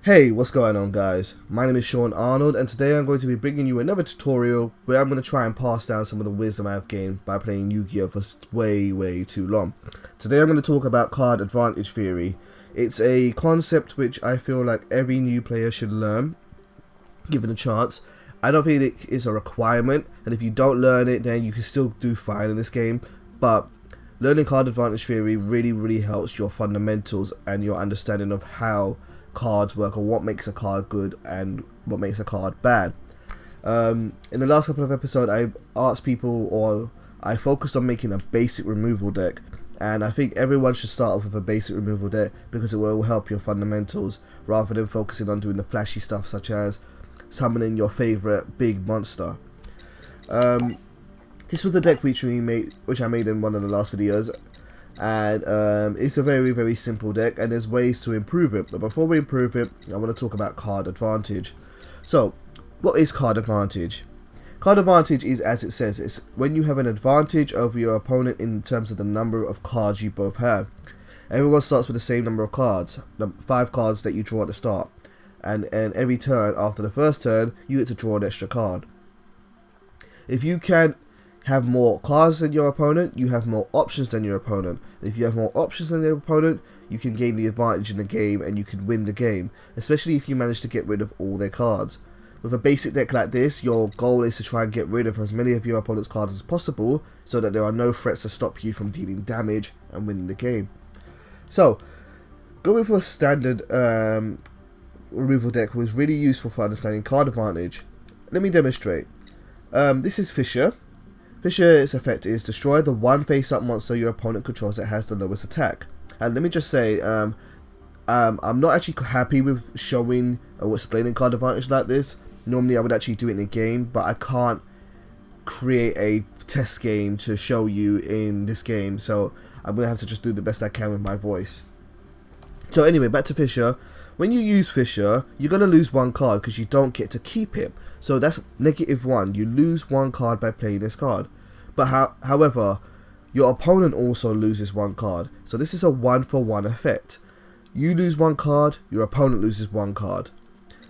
Hey, what's going on guys? My name is Sean Arnold and today I'm going to be bringing you another tutorial where I'm going to try and pass down some of the wisdom I've gained by playing Yu-Gi-Oh for way too long. Today I'm going to talk about card advantage theory. It's a concept which I feel like every new player should learn, given a chance. I don't think it is a requirement, and if you don't learn it then you can still do fine in this game, but learning card advantage theory really helps your fundamentals and your understanding of how cards work, or what makes a card good and what makes a card bad. In the last couple of episodes I asked people, or I focused on making a basic removal deck, and I think everyone should start off with a basic removal deck because it will help your fundamentals rather than focusing on doing the flashy stuff such as summoning your favorite big monster. This was the deck which I made in one of the last videos, and it's a very simple deck, and there's ways to improve it. But before we improve it, I want to talk about card advantage. So what is card advantage? Card advantage is, as it says, it's when you have an advantage over your opponent in terms of the number of cards you both have. Everyone starts with the same number of cards, the 5 cards that you draw at the start, and every turn after the first turn you get to draw an extra card. If you can have more cards than your opponent, you have more options than your opponent. If you have more options than your opponent, you can gain the advantage in the game and you can win the game, especially if you manage to get rid of all their cards. With a basic deck like this, your goal is to try and get rid of as many of your opponent's cards as possible so that there are no threats to stop you from dealing damage and winning the game. So, going for a standard removal deck was really useful for understanding card advantage. Let me demonstrate. This is Fissure. Fissure's effect is destroy the one face-up monster your opponent controls that has the lowest attack. And let me just say, I'm not actually happy with showing or explaining card advantage like this. Normally I would actually do it in a game, but I can't create a test game to show you in this game, so I'm going to have to just do the best I can with my voice. So anyway, back to Fissure. When you use Fissure, you're going to lose 1 card because you don't get to keep it. So that's -1. You lose 1 card by playing this card. But however, your opponent also loses 1 card. So this is a 1-for-1 effect. You lose 1 card, your opponent loses 1 card.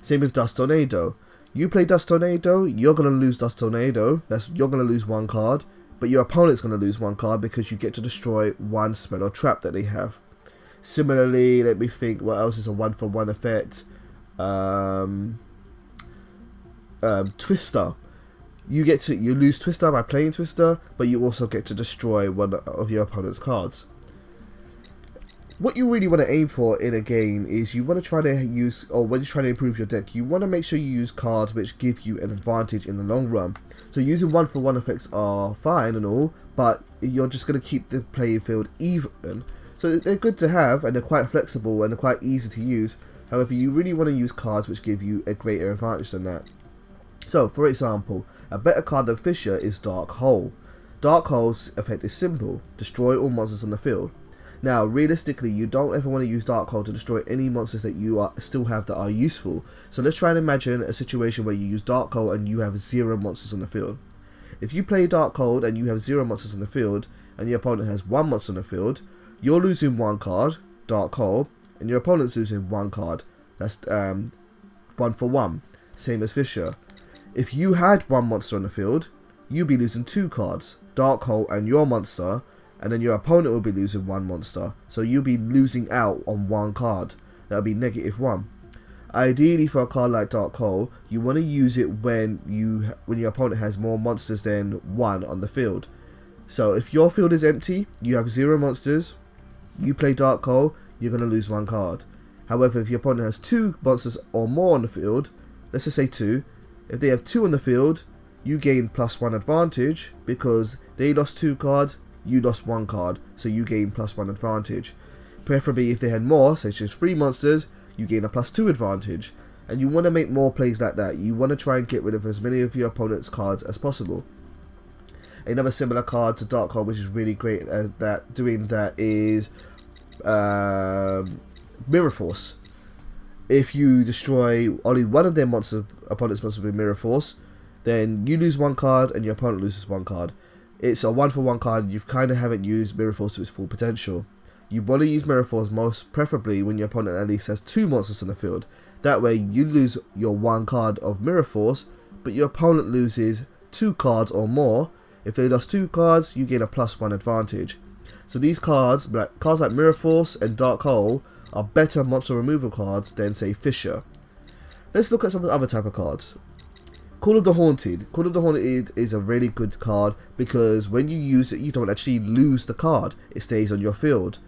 Same with Dust Tornado. You play Dust Tornado, you're going to lose Dust Tornado. You're going to lose 1 card. But your opponent's going to lose 1 card because you get to destroy 1 spell or trap that they have. Similarly, let me think, what else is a 1-for-1 effect? Twister. You lose Twister by playing Twister, but you also get to destroy 1 of your opponent's cards. What you really want to aim for in a game is you want to try to use, or when you're trying to improve your deck, you want to make sure you use cards which give you an advantage in the long run. So using 1-for-1 effects are fine and all, but you're just going to keep the playing field even. So they're good to have, and they're quite flexible, and they're quite easy to use. However, you really want to use cards which give you a greater advantage than that. So, for example, a better card than Fissure is Dark Hole. Dark Hole's effect is simple: destroy all monsters on the field. Now, realistically, you don't ever want to use Dark Hole to destroy any monsters that you still have that are useful. So let's try and imagine a situation where you use Dark Hole and you have 0 monsters on the field. If you play Dark Hole and you have 0 monsters on the field, and your opponent has 1 monster on the field, you're losing 1 card, Dark Hole, and your opponent's losing 1 card. That's 1-for-1, same as Fissure. If you had 1 monster on the field, you'd be losing 2 cards, Dark Hole and your monster, and then your opponent will be losing 1 monster. So you'll be losing out on 1 card. That would be -1. Ideally, for a card like Dark Hole, you want to use it when your opponent has more monsters than 1 on the field. So if your field is empty, you have 0 monsters, you play Dark Hole, you're going to lose 1 card. However, if your opponent has 2 monsters or more on the field, let's just say 2, if they have 2 on the field, you gain +1 advantage because they lost 2 cards, you lost 1 card, so you gain +1 advantage. Preferably if they had more, such as 3 monsters, you gain a +2 advantage. And you want to make more plays like that. You want to try and get rid of as many of your opponent's cards as possible. Another similar card to Dark Hole, which is really great at doing that, is Mirror Force. If you destroy only 1 of their opponent's monsters with Mirror Force, then you lose 1 card and your opponent loses 1 card. It's a 1-for-1 card. You kind of haven't used Mirror Force to its full potential. You want to use Mirror Force most preferably when your opponent at least has 2 monsters on the field. That way you lose your 1 card of Mirror Force, but your opponent loses 2 cards or more. If they lost 2 cards, you gain a +1 advantage. So these cards like Mirror Force and Dark Hole, are better monster removal cards than, say, Fissure. Let's look at some of the other type of cards. Call of the Haunted. Call of the Haunted is a really good card because when you use it, you don't actually lose the card. It stays on your field.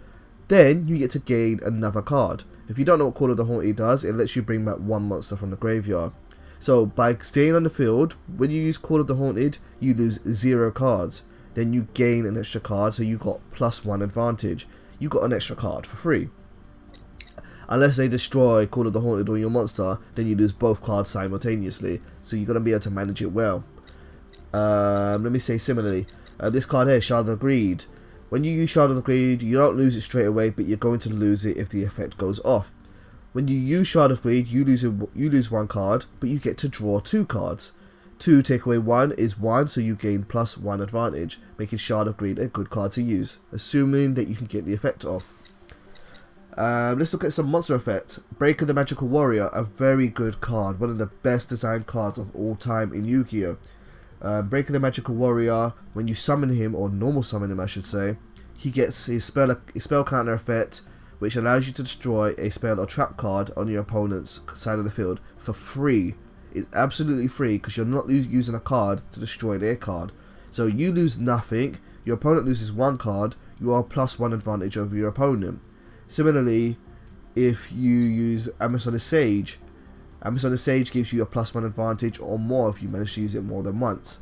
Then you get to gain another card. If you don't know what Call of the Haunted does, it lets you bring back 1 monster from the graveyard. So by staying on the field, when you use Call of the Haunted, you lose 0 cards. Then you gain an extra card, so you got +1 advantage. You got an extra card for free. Unless they destroy Call of the Haunted or your monster, then you lose both cards simultaneously. So you're going to be able to manage it well. Let me say similarly, this card here, Shard of Greed. When you use Shard of Greed, you don't lose it straight away, but you're going to lose it if the effect goes off. When you use Shard of Greed, you lose 1 card, but you get to draw 2 cards. 2 take away 1 is 1, so you gain +1 advantage, making Shard of Greed a good card to use, assuming that you can get the effect off. Let's look at some monster effects. Breaker the Magical Warrior, a very good card, one of the best designed cards of all time in Yu-Gi-Oh! Breaker the Magical Warrior, when you summon him, or normal summon him I should say, he gets his spell counter effect, which allows you to destroy a spell or trap card on your opponent's side of the field for free. It's absolutely free because you're not using a card to destroy their card. So you lose nothing, your opponent loses 1 card, you are +1 advantage over your opponent. Similarly, if you use Amazonic Sage gives you a +1 advantage or more if you manage to use it more than once.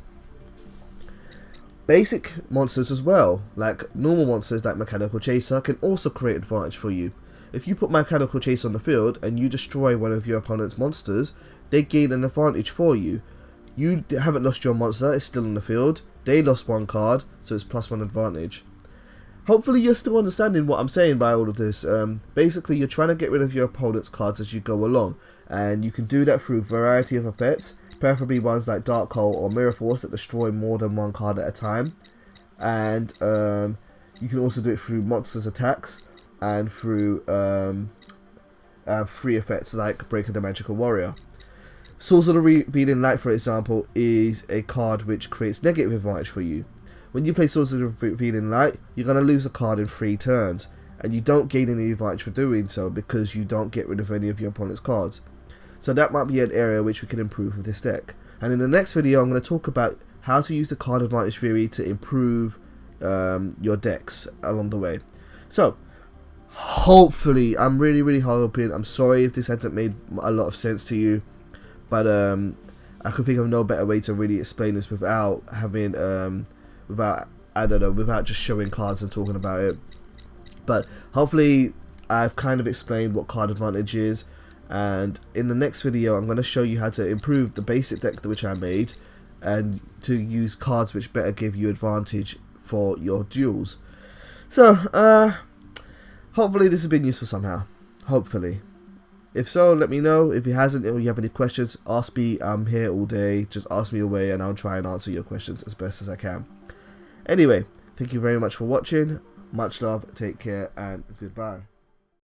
Basic monsters as well, like normal monsters like Mechanical Chaser, can also create advantage for you. If you put Mechanical Chaser on the field and you destroy one of your opponent's monsters, they gain an advantage for you. You haven't lost your monster, it's still in the field, they lost 1 card, so it's +1 advantage. Hopefully you're still understanding what I'm saying by all of this. Basically, you're trying to get rid of your opponent's cards as you go along, and you can do that through a variety of effects, preferably ones like Dark Hole or Mirror Force that destroy more than 1 card at a time. And you can also do it through monsters' attacks and through free effects like Breaker the Magical Warrior. Swords of the Revealing Light, for example, is a card which creates negative advantage for you. When you play Swords of the Revealing Light, you're going to lose a card in 3 turns, and you don't gain any advantage for doing so because you don't get rid of any of your opponent's cards. So that might be an area which we can improve with this deck. And in the next video, I'm going to talk about how to use the card advantage theory to improve your decks along the way. So, hopefully, I'm really hoping, I'm sorry if this hasn't made a lot of sense to you, but I could think of no better way to really explain this without having without just showing cards and talking about it. But hopefully I've kind of explained what card advantage is, and in the next video I'm going to show you how to improve the basic deck which I made and to use cards which better give you advantage for your duels. So hopefully this has been useful somehow, hopefully. If so, let me know. If it hasn't, or you have any questions, ask me. I'm here all day, just ask me away and I'll try and answer your questions as best as I can. Anyway, thank you very much for watching. Much love, take care, and goodbye.